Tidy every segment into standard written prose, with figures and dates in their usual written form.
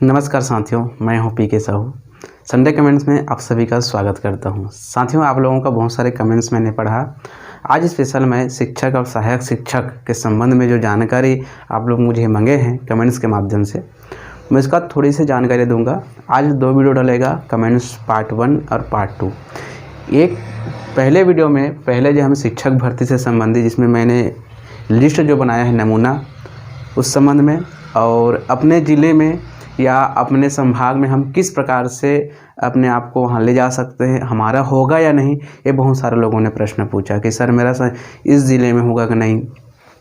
नमस्कार साथियों, मैं हूं पी के साहू। संडे कमेंट्स में आप सभी का स्वागत करता हूं। साथियों, आप लोगों का बहुत सारे कमेंट्स मैंने पढ़ा। आज स्पेशल मैं शिक्षक और सहायक शिक्षक के संबंध में जो जानकारी आप लोग मुझे मांगे हैं कमेंट्स के माध्यम से, मैं इसका थोड़ी सी जानकारी दूंगा। आज 2 वीडियो डलेगा, कमेंट्स पार्ट 1 और पार्ट 2। एक पहले वीडियो में पहले जो हम शिक्षक भर्ती से संबंधित, जिसमें मैंने लिस्ट जो बनाया है नमूना उस संबंध में, और अपने ज़िले में या अपने संभाग में हम किस प्रकार से अपने आप को वहाँ ले जा सकते हैं, हमारा होगा या नहीं। ये बहुत सारे लोगों ने प्रश्न पूछा कि सर मेरा इस ज़िले में होगा कि नहीं,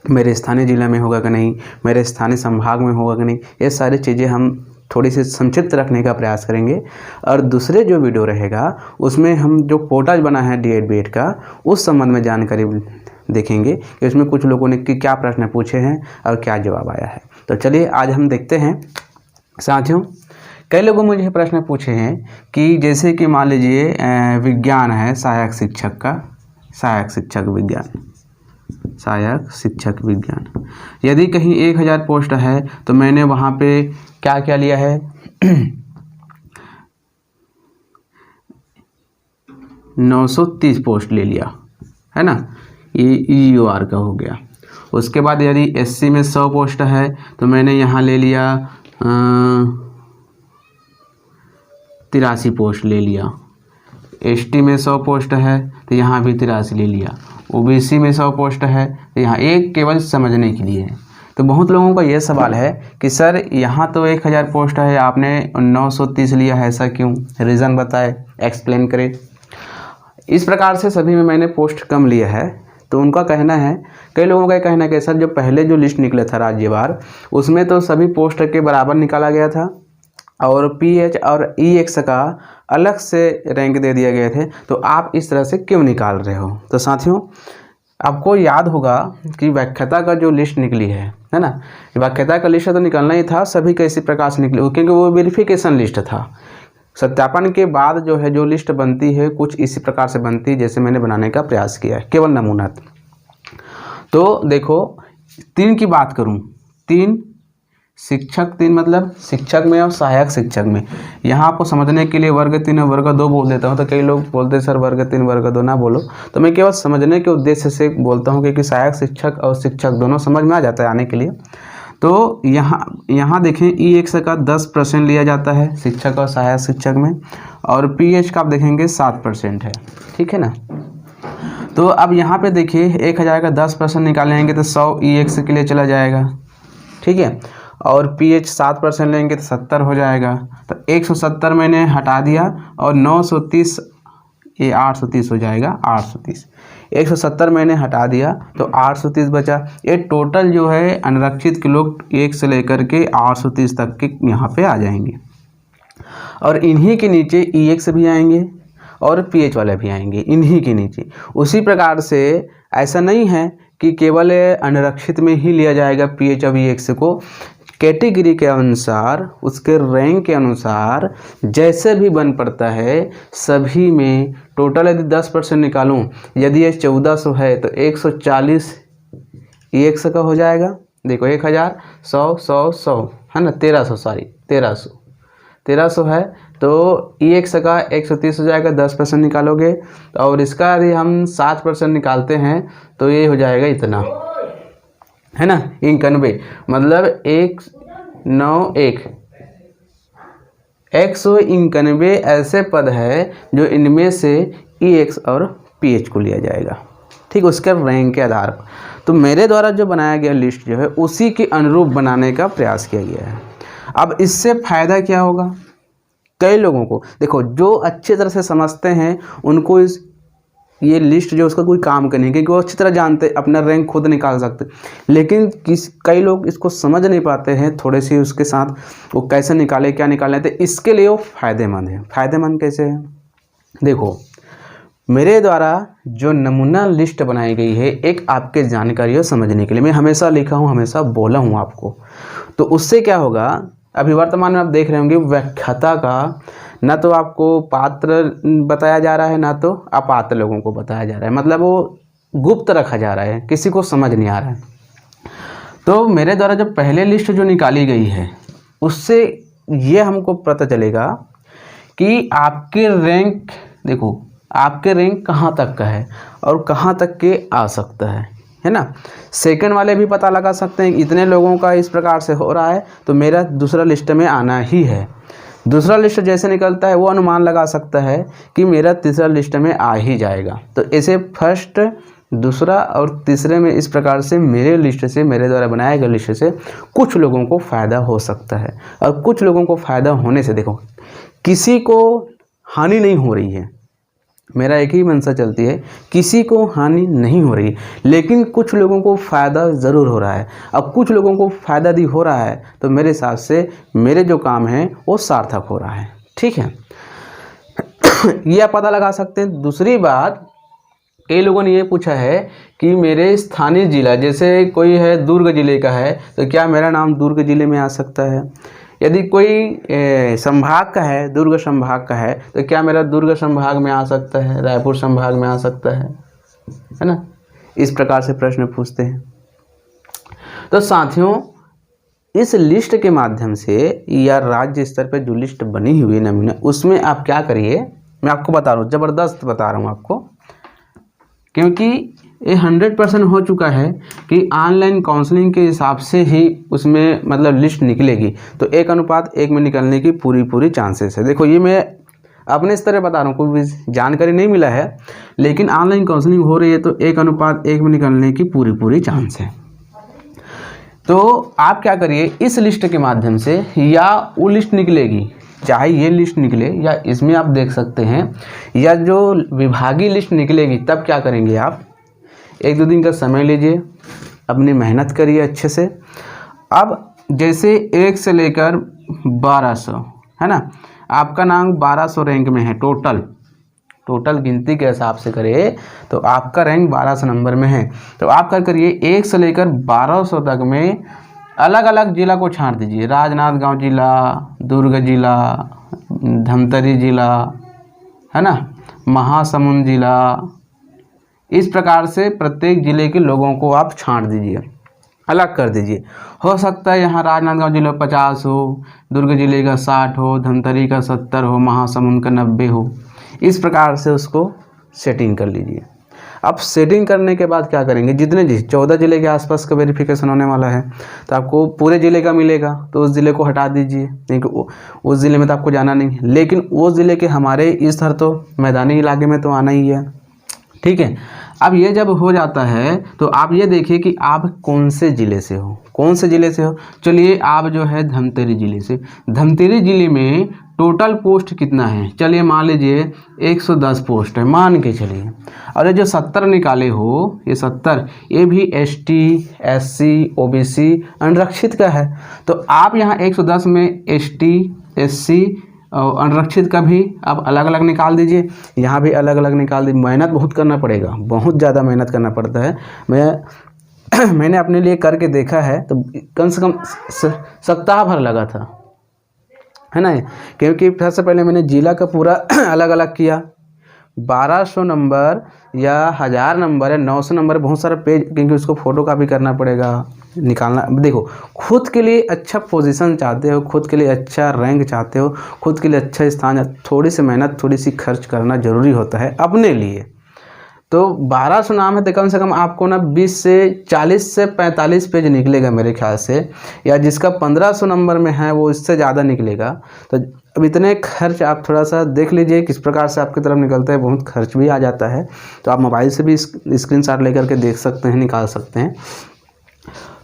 मेरे स्थानीय ज़िले में होगा कि नहीं, मेरे स्थानीय संभाग में होगा कि नहीं। ये सारी चीज़ें हम थोड़ी सी संक्षिप्त रखने का प्रयास करेंगे। और दूसरे जो वीडियो रहेगा उसमें हम जो पोर्टल बना है D.ED B.ED का, उस संबंध में जानकारी देखेंगे कि उसमें कुछ लोगों ने कि क्या प्रश्न पूछे हैं और क्या जवाब आया है। तो चलिए आज हम देखते हैं। साथियों, कई लोगों मुझे प्रश्न पूछे हैं कि जैसे कि मान लीजिए विज्ञान है, सहायक शिक्षक का, सहायक शिक्षक विज्ञान, यदि कहीं 1000 पोस्ट है तो मैंने वहाँ पे क्या क्या लिया है 930 पोस्ट ले लिया है ना, ये EUR का हो गया। उसके बाद यदि SC में 100 पोस्ट है तो मैंने यहाँ ले लिया 83 पोस्ट ले लिया। ST में 100 पोस्ट है तो यहाँ भी 83 ले लिया। OBC में 100 पोस्ट है तो यहाँ एक केवल समझने के लिए है। तो बहुत लोगों का ये सवाल है कि सर यहाँ तो 1000 पोस्ट है, आपने 930 लिया है, ऐसा क्यों? रीज़न बताए, एक्सप्लेन करें। इस प्रकार से सभी में मैंने पोस्ट कम लिया है। तो उनका कहना है, कई लोगों का कहना है कि सर जो पहले जो लिस्ट निकला था राज्यवार, उसमें तो सभी पोस्ट के बराबर निकाला गया था और PH और EX का अलग से रैंक दे दिए गए थे, तो आप इस तरह से क्यों निकाल रहे हो? तो साथियों, आपको याद होगा कि व्याख्याता का जो लिस्ट निकली है ना, व्याख्याता का लिस्ट तो निकलना ही था, सभी का इसी प्रकार से निकले, क्योंकि वो वेरिफिकेशन लिस्ट था। सत्यापन के बाद जो है जो लिस्ट बनती है कुछ इसी प्रकार से बनती है जैसे मैंने बनाने का प्रयास किया है, केवल नमूना। तो देखो, 3 की बात करूं, 3 शिक्षक, 3 मतलब शिक्षक में और सहायक शिक्षक में। यहाँ आपको समझने के लिए वर्ग 3 और वर्ग 2 बोल देता हूँ। तो कई लोग बोलते हैं सर वर्ग 3 वर्ग 2 ना बोलो, तो मैं केवल समझने के उद्देश्य से बोलता हूँ, क्योंकि सहायक शिक्षक और शिक्षक दोनों समझ में आ जाता है आने के लिए। तो यहाँ देखें EX का 10% लिया जाता है शिक्षक और सहायक शिक्षक में, और PH का आप देखेंगे 7% है, ठीक है ना। तो अब यहाँ पे देखिए 1000 का 10% निकालेंगे तो 100 EX के लिए चला जाएगा, ठीक है, और PH 7% लेंगे तो 70 हो जाएगा। तो 170 मैंने हटा दिया और 930, ये 830 हो जाएगा, 830। 170 मैंने हटा दिया तो 830 बचा। ये टोटल जो है अनरक्षित के लोग 1 से लेकर के 830 तक के यहाँ पे आ जाएंगे, और इन्हीं के नीचे EX भी आएंगे और PH वाले भी आएंगे इन्हीं के नीचे। उसी प्रकार से ऐसा नहीं है कि केवल अनरक्षित में ही लिया जाएगा PH और EX को, कैटेगरी के अनुसार, उसके रैंक के अनुसार जैसे भी बन पड़ता है सभी में टोटल यदि 10% निकालूं, यदि ये 1400 है तो 140 EX का हो जाएगा। देखो 1000 100 100 100 है ना, 1300 है तो EX का 130 हो जाएगा। 10% निकालोगे और इसका यदि हम 7% निकालते हैं तो ये हो जाएगा इतना, है ना, 91। मतलब 191 ऐसे पद है जो इनमें से EX और PH को लिया जाएगा, ठीक, उसके रैंक के आधार पर। तो मेरे द्वारा जो बनाया गया लिस्ट जो है उसी के अनुरूप बनाने का प्रयास किया गया है। अब इससे फ़ायदा क्या होगा? कई लोगों को, देखो, जो अच्छी तरह से समझते हैं उनको ये लिस्ट जो उसका कोई काम का नहीं, क्योंकि वो अच्छी तरह जानते, अपना रैंक खुद निकाल सकते। लेकिन कई लोग इसको समझ नहीं पाते हैं, थोड़े से उसके साथ वो कैसे निकाले, क्या निकाले, तो इसके लिए वो फ़ायदेमंद है। फ़ायदेमंद कैसे है? देखो, मेरे द्वारा जो नमूना लिस्ट बनाई गई है एक आपके जानकारी और समझने के लिए, मैं हमेशा लिखा हूँ, हमेशा बोला हूँ आपको। तो उससे क्या होगा, अभी वर्तमान में आप देख रहे होंगे व्याख्याता का ना तो आपको पात्र बताया जा रहा है, ना तो अपात्र लोगों को बताया जा रहा है, मतलब वो गुप्त रखा जा रहा है, किसी को समझ नहीं आ रहा है। तो मेरे द्वारा जब पहले लिस्ट जो निकाली गई है उससे ये हमको पता चलेगा कि आपके रैंक, देखो आपके रैंक कहाँ तक का है और कहाँ तक के आ सकता है ना। सेकंड वाले भी पता लगा सकते हैं इतने लोगों का इस प्रकार से हो रहा है तो मेरा दूसरा लिस्ट में आना ही है। दूसरा लिस्ट जैसे निकलता है वो अनुमान लगा सकता है कि मेरा तीसरा लिस्ट में आ ही जाएगा। तो ऐसे फर्स्ट, दूसरा और तीसरे में इस प्रकार से मेरे लिस्ट से, मेरे द्वारा बनाए गए लिस्ट से कुछ लोगों को फ़ायदा हो सकता है। और कुछ लोगों को फ़ायदा होने से देखो किसी को हानि नहीं हो रही है, मेरा एक ही मंशा चलती है, किसी को हानि नहीं हो रही, लेकिन कुछ लोगों को फ़ायदा ज़रूर हो रहा है। अब कुछ लोगों को फ़ायदा यदि हो रहा है तो मेरे हिसाब से मेरे जो काम हैं वो सार्थक हो रहा है। ठीक है, ये आप पता लगा सकते हैं। दूसरी बात, कई लोगों ने ये पूछा है कि मेरे स्थानीय जिला, जैसे कोई है दुर्ग जिले का है तो क्या मेरा नाम दुर्ग जिले में आ सकता है। यदि कोई संभाग का है, दुर्ग संभाग का है तो क्या मेरा दुर्ग संभाग में आ सकता है, रायपुर संभाग में आ सकता है ना। इस प्रकार से प्रश्न पूछते हैं। तो साथियों, इस लिस्ट के माध्यम से या राज्य स्तर पे जो लिस्ट बनी हुई है नमूना, उसमें आप क्या करिए, मैं आपको बता रहा हूँ, ज़बरदस्त बता रहा हूँ आपको, क्योंकि ये 100% हो चुका है कि ऑनलाइन काउंसलिंग के हिसाब से ही उसमें मतलब लिस्ट निकलेगी। तो 1:1 में निकलने की पूरी चांसेस है। देखो ये मैं अपने इस तरह बता रहा हूँ, कोई भी जानकारी नहीं मिला है, लेकिन ऑनलाइन काउंसलिंग हो रही है तो 1:1 में निकलने की पूरी चांस है। तो आप क्या करिए, इस लिस्ट के माध्यम से या वो लिस्ट निकलेगी, चाहे ये लिस्ट निकले या इसमें आप देख सकते हैं, या जो विभागीय लिस्ट निकलेगी तब क्या करेंगे आप, 1-2 दिन का समय लीजिए, अपनी मेहनत करिए अच्छे से। अब जैसे 1 से लेकर 1200 है ना, आपका नाम 1200 रैंक में है, टोटल गिनती के हिसाब से करें तो आपका रैंक 1200 नंबर में है। तो आप क्या करिए, 1 से लेकर 1200 तक में अलग अलग जिला को छांट दीजिए। राजनांदगांव जिला, दुर्ग जिला, धमतरी जिला है ना, महासमुंद जिला, इस प्रकार से प्रत्येक जिले के लोगों को आप छांट दीजिए, अलग कर दीजिए। हो सकता है यहाँ राजनांदगांव जिले 50 हो, दुर्ग जिले का 60 हो, धमतरी का 70 हो, महासमुंद का 90 हो, इस प्रकार से उसको सेटिंग कर लीजिए। अब सेटिंग करने के बाद क्या करेंगे, जितने 14 ज़िले के आसपास का वेरिफिकेशन होने वाला है तो आपको पूरे ज़िले का मिलेगा, तो उस ज़िले को हटा दीजिए, क्योंकि उस ज़िले में तो आपको जाना नहीं है। लेकिन वो ज़िले के हमारे इस तरह तो मैदानी इलाके में तो आना ही है। ठीक है, अब ये जब हो जाता है तो आप ये देखिए कि आप कौन से ज़िले से हो। चलिए आप जो है धमतरी ज़िले से, धमतरी ज़िले में टोटल पोस्ट कितना है, चलिए मान लीजिए 110 पोस्ट है, मान के चलिए। और ये जो 70 निकाले हो, ये 70 ये भी ST, SC, OBC अनरक्षित का है। तो आप यहाँ 110 में ST, SC और अनरक्षित का भी आप अलग अलग निकाल दीजिए, यहाँ भी अलग अलग निकाल दीजिए। मेहनत बहुत करना पड़ेगा, बहुत ज़्यादा मेहनत करना पड़ता है। मैंने अपने लिए करके देखा है तो कम से कम सप्ताह भर लगा था, है ना, क्योंकि सबसे पहले मैंने जिला का पूरा अलग अलग किया। 1200 नंबर या 1000 नंबर है, 900 नंबर, बहुत सारा पेज, क्योंकि उसको फ़ोटो कॉपी करना पड़ेगा, निकालना। देखो खुद के लिए अच्छा पोजीशन चाहते हो, खुद के लिए अच्छा रैंक चाहते हो, खुद के लिए अच्छा स्थान, थोड़ी सी मेहनत, थोड़ी सी खर्च करना ज़रूरी होता है अपने लिए। तो 1200 नाम है तो कम से कम आपको ना 20 से 40 से 45 पेज निकलेगा मेरे ख्याल से, या जिसका 1500 नंबर में है वो इससे ज़्यादा निकलेगा। तो अब इतने खर्च आप थोड़ा सा देख लीजिए किस प्रकार से आपकी तरफ निकलता है, बहुत खर्च भी आ जाता है। तो आप मोबाइल से भी स्क्रीनशॉट लेकर के देख सकते हैं, निकाल सकते हैं।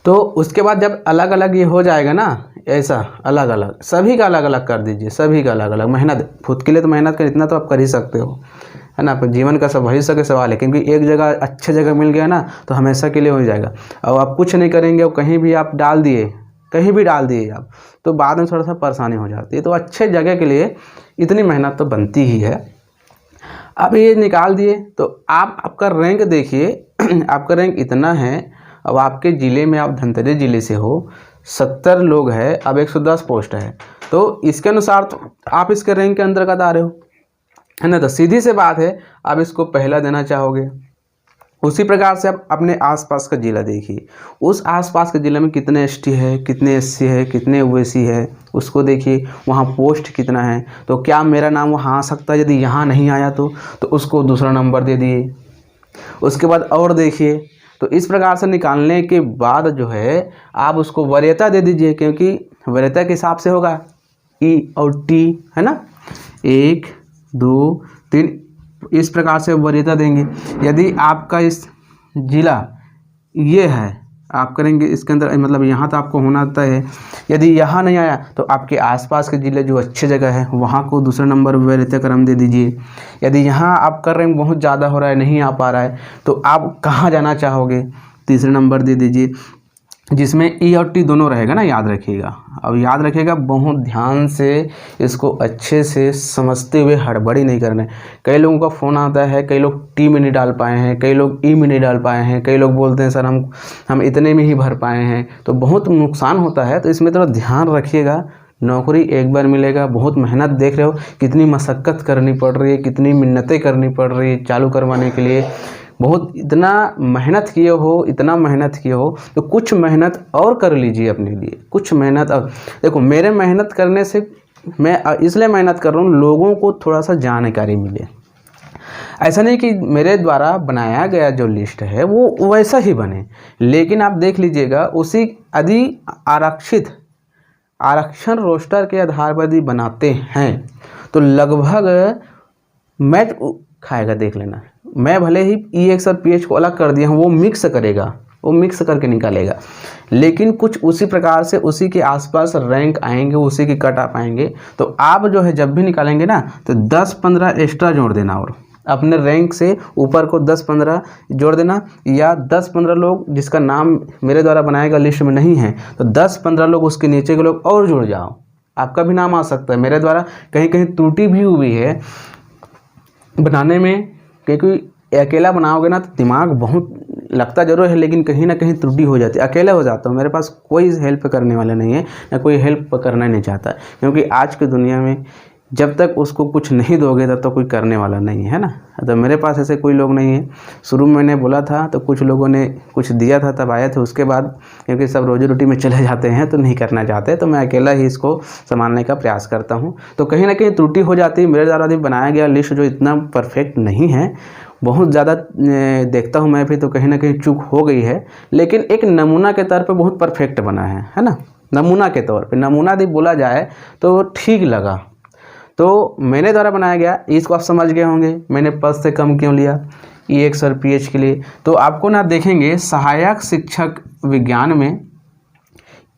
तो उसके बाद जब अलग अलग ये हो जाएगा ना, ऐसा अलग अलग सभी का अलग अलग कर दीजिए, सभी का अलग अलग। मेहनत खुद के लिए तो मेहनत कर, इतना तो आप कर ही सकते हो, है ना। पर जीवन का सब भविष्य का सवाल है, क्योंकि एक जगह अच्छे जगह मिल गया ना तो हमेशा के लिए हो जाएगा। और आप कुछ नहीं करेंगे और कहीं भी आप डाल दिए, कहीं भी डाल दिए आप, तो बाद में थोड़ा सा परेशानी हो जाती है। तो अच्छे जगह के लिए इतनी मेहनत तो बनती ही है। अब ये निकाल दिए तो आपका रैंक देखिए, आपका रैंक इतना है। अब आपके ज़िले में, आप धमतरी ज़िले से हो, 70 लोग हैं, अब 110 पोस्ट है, तो इसके अनुसार तो आप इसके रैंक के अंतर्गत आ रहे हो, है ना। तो सीधी सी बात है, आप इसको पहला देना चाहोगे, उसी प्रकार से आप अपने आसपास का ज़िला देखिए, उस आसपास के ज़िले में कितने एसटी है, कितने एससी है, कितने ओबीसी है, उसको देखिए, वहाँ पोस्ट कितना है। तो क्या मेरा नाम वहाँ आ सकता है? यदि यहाँ नहीं आया तो उसको दूसरा नंबर दे दिए। उसके बाद और देखिए, तो इस प्रकार से निकालने के बाद जो है आप उसको वरीयता दे दीजिए, क्योंकि वरीयता के हिसाब से होगा ई और टी, है ना, 1 2 3 इस प्रकार से वरीयता देंगे। यदि आपका इस जिला ये है, आप करेंगे इसके अंदर, मतलब यहाँ तो आपको होना तय है। यदि यहाँ नहीं आया तो आपके आसपास के ज़िले जो अच्छी जगह है वहाँ को दूसरा नंबर वरीयता क्रम दे दीजिए। यदि यहाँ आप कर रहे हैं बहुत ज़्यादा हो रहा है, नहीं आ पा रहा है, तो आप कहाँ जाना चाहोगे, तीसरा नंबर दे दीजिए, जिसमें ई और टी दोनों रहेगा ना, याद रखिएगा। अब याद रखिएगा, बहुत ध्यान से इसको अच्छे से समझते हुए, हड़बड़ी नहीं करना है। कई लोगों का फ़ोन आता है, कई लोग टी में नहीं डाल पाए हैं, कई लोग ई में नहीं डाल पाए हैं, कई लोग बोलते हैं सर हम इतने में ही भर पाए हैं, तो बहुत नुकसान होता है। तो इसमें थोड़ा ध्यान रखिएगा। नौकरी एक बार मिलेगा, बहुत मेहनत देख रहे हो, कितनी मशक्क़त करनी पड़ रही है, कितनी मिन्नतें करनी पड़ रही है चालू करवाने के लिए, बहुत इतना मेहनत किए हो, इतना मेहनत किए हो, तो कुछ मेहनत और कर लीजिए अपने लिए, कुछ मेहनत। अब देखो, मेरे मेहनत करने से मैं इसलिए मेहनत कर रहा हूँ, लोगों को थोड़ा सा जानकारी मिले। ऐसा नहीं कि मेरे द्वारा बनाया गया जो लिस्ट है वो वैसा ही बने, लेकिन आप देख लीजिएगा, उसी यदि आरक्षण रोस्टर के आधार पर यदि बनाते हैं तो लगभग मैच खाएगा। देख लेना, मैं भले ही EX और PH को अलग कर दिया हूँ, वो मिक्स करेगा, वो मिक्स करके निकालेगा, लेकिन कुछ उसी प्रकार से उसी के आसपास रैंक आएंगे, उसी की कट ऑफ आएंगे। तो आप जो है जब भी निकालेंगे ना, तो 10-15 एक्स्ट्रा जोड़ देना, और अपने रैंक से ऊपर को 10-15 जोड़ देना, या 10-15 लोग जिसका नाम मेरे द्वारा बनाया गया लिस्ट में नहीं है, तो 10-15 लोग उसके नीचे के लोग और जुड़ जाओ, आपका भी नाम आ सकता है। मेरे द्वारा कहीं कहीं त्रुटि भी हुई है बनाने में, क्योंकि अकेला बनाओगे ना तो दिमाग बहुत लगता जरूर है, लेकिन कहीं ना कहीं त्रुटि हो जाती है। अकेला हो जाता हूँ, मेरे पास कोई हेल्प करने वाला नहीं है, ना कोई हेल्प करना नहीं चाहता, क्योंकि आज की दुनिया में जब तक उसको कुछ नहीं दोगे तब तक कोई करने वाला नहीं है ना। तो मेरे पास ऐसे कोई लोग नहीं है। शुरू में मैंने बोला था तो कुछ लोगों ने कुछ दिया था, तब आए थे। उसके बाद क्योंकि सब रोजी रोटी में चले जाते हैं तो नहीं करना चाहते, तो मैं अकेला ही इसको संभालने का प्रयास करता हूँ। तो कहीं ना कहीं त्रुटि हो जाती है। मेरे द्वारा भी बनाया गया लिस्ट जो इतना परफेक्ट नहीं है, बहुत ज़्यादा देखता हूँ मैं भी, तो कहीं ना कहीं चूक हो गई है, लेकिन एक नमूना के तौर पर बहुत परफेक्ट बना है ना। नमूना के तौर पर, नमूना यदि बोला जाए तो ठीक लगा। तो मैंने द्वारा बनाया गया, इसको आप समझ गए होंगे मैंने पद से कम क्यों लिया EX और PH के लिए। तो आपको ना देखेंगे सहायक शिक्षक विज्ञान में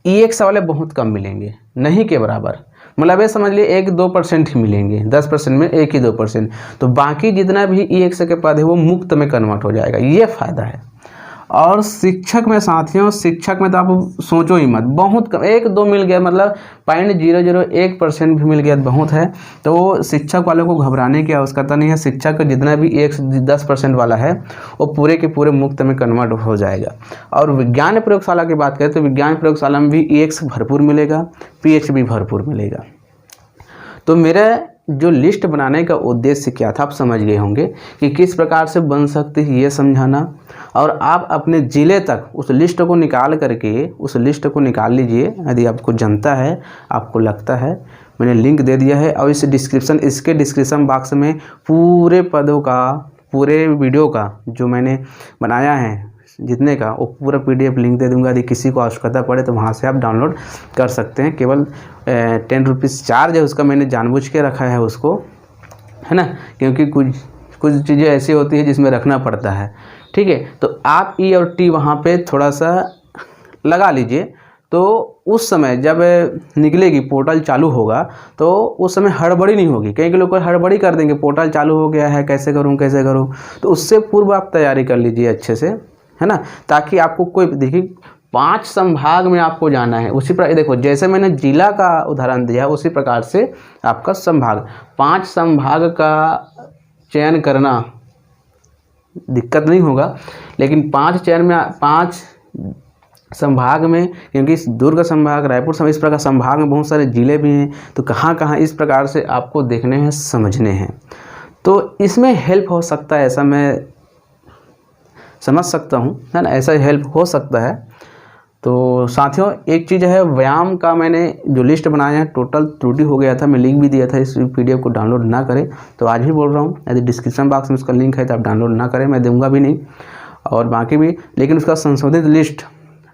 EX वाले बहुत कम मिलेंगे, नहीं के बराबर, मतलब ये समझ लिए 1-2% ही मिलेंगे, 10% में 1 ही 2%। तो बाकी जितना भी EX के पद है वो मुक्त में कन्वर्ट हो जाएगा, ये फ़ायदा है। और शिक्षक में साथियों, शिक्षक में तो आप सोचो ही मत, बहुत कम, 1-2 मिल गया, मतलब 0.001% भी मिल गया बहुत है। तो शिक्षक वालों को घबराने की आवश्यकता नहीं है। शिक्षक का जितना भी 10% वाला है वो पूरे के पूरे मुक्त में कन्वर्ट हो जाएगा। और विज्ञान प्रयोगशाला की बात करें तो विज्ञान प्रयोगशाला में भी EX भरपूर मिलेगा, PH भी भरपूर मिलेगा। तो मेरा जो लिस्ट बनाने का उद्देश्य क्या था आप समझ गए होंगे कि किस प्रकार से बन सकती है ये समझाना। और आप अपने ज़िले तक उस लिस्ट को निकाल करके उस लिस्ट को निकाल लीजिए। यदि आपको जनता है, आपको लगता है, मैंने लिंक दे दिया है और इसके डिस्क्रिप्शन बॉक्स में पूरे पदों का, पूरे वीडियो का जो मैंने बनाया है जितने का, वो पूरा PDF लिंक दे दूंगा। यदि किसी को आवश्यकता पड़े तो वहाँ से आप डाउनलोड कर सकते हैं। केवल 10 रुपीज़ चार्ज है उसका, मैंने जानबूझ के रखा है उसको, है ना, क्योंकि कुछ चीज़ें ऐसी होती है जिसमें रखना पड़ता है, ठीक है। तो आप E और T वहाँ पे थोड़ा सा लगा लीजिए। तो उस समय जब निकलेगी, पोर्टल चालू होगा, तो उस समय हड़बड़ी नहीं होगी। कई लोग हड़बड़ी कर देंगे, पोर्टल चालू हो गया है, कैसे करूँ। तो उससे पूर्व आप तैयारी कर लीजिए अच्छे से, है ना, ताकि आपको कोई, देखिए 5 संभाग में आपको जाना है। उसी प्रकार देखो, जैसे मैंने जिला का उदाहरण दिया उसी प्रकार से आपका संभाग, 5 संभाग का चयन करना दिक्कत नहीं होगा, लेकिन 5 संभाग में, क्योंकि दुर्ग संभाग, रायपुर संभाग, इस प्रकार संभाग में बहुत सारे ज़िले भी हैं, तो कहाँ कहाँ इस प्रकार से आपको देखने हैं, समझने हैं। तो इसमें हेल्प हो सकता है, ऐसा मैं समझ सकता हूँ, है ना, ऐसा हेल्प हो सकता है। तो साथियों एक चीज़ है, व्यायाम का मैंने जो लिस्ट बनाया है टोटल त्रुटि हो गया था, मैं लिंक भी दिया था, इस PDF को डाउनलोड ना करें। तो आज भी बोल रहा हूँ, यदि डिस्क्रिप्शन बॉक्स में उसका लिंक है तो आप डाउनलोड ना करें, मैं दूंगा भी नहीं। और बाकी भी, लेकिन उसका संशोधित लिस्ट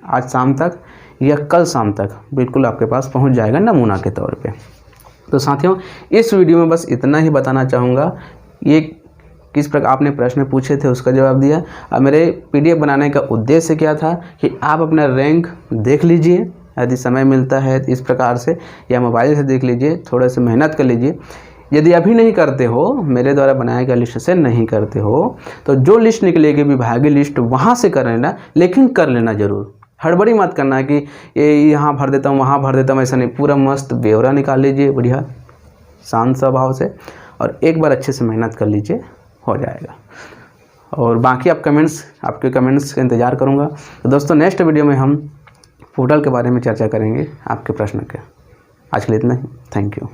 आज शाम तक या कल शाम तक बिल्कुल आपके पास पहुँच जाएगा नमूना के तौर पर। तो साथियों इस वीडियो में बस इतना ही बताना चाहूँगा। ये किस प्रकार आपने प्रश्न पूछे थे उसका जवाब दिया। अब मेरे PDF बनाने का उद्देश्य क्या था कि आप अपना रैंक देख लीजिए, यदि समय मिलता है इस प्रकार से, या मोबाइल से देख लीजिए, थोड़ा सा मेहनत कर लीजिए। यदि अभी नहीं करते हो, मेरे द्वारा बनाए गए लिस्ट से नहीं करते हो, तो जो लिस्ट निकलेगी विभागीय लिस्ट वहाँ से कर लेना, लेकिन कर लेना ज़रूर। हड़बड़ी मत करना कि ये यहाँ भर देता हूँ वहाँ भर देता हूँ, ऐसा नहीं, पूरा मस्त ब्यौरा निकाल लीजिए बढ़िया शांत स्वभाव से, और एक बार अच्छे से मेहनत कर लीजिए, हो जाएगा। और बाकी आपके कमेंट्स का इंतज़ार करूँगा। तो दोस्तों नेक्स्ट वीडियो में हम पोर्टल के बारे में चर्चा करेंगे, आपके प्रश्न के। आज के लिए इतना ही, थैंक यू।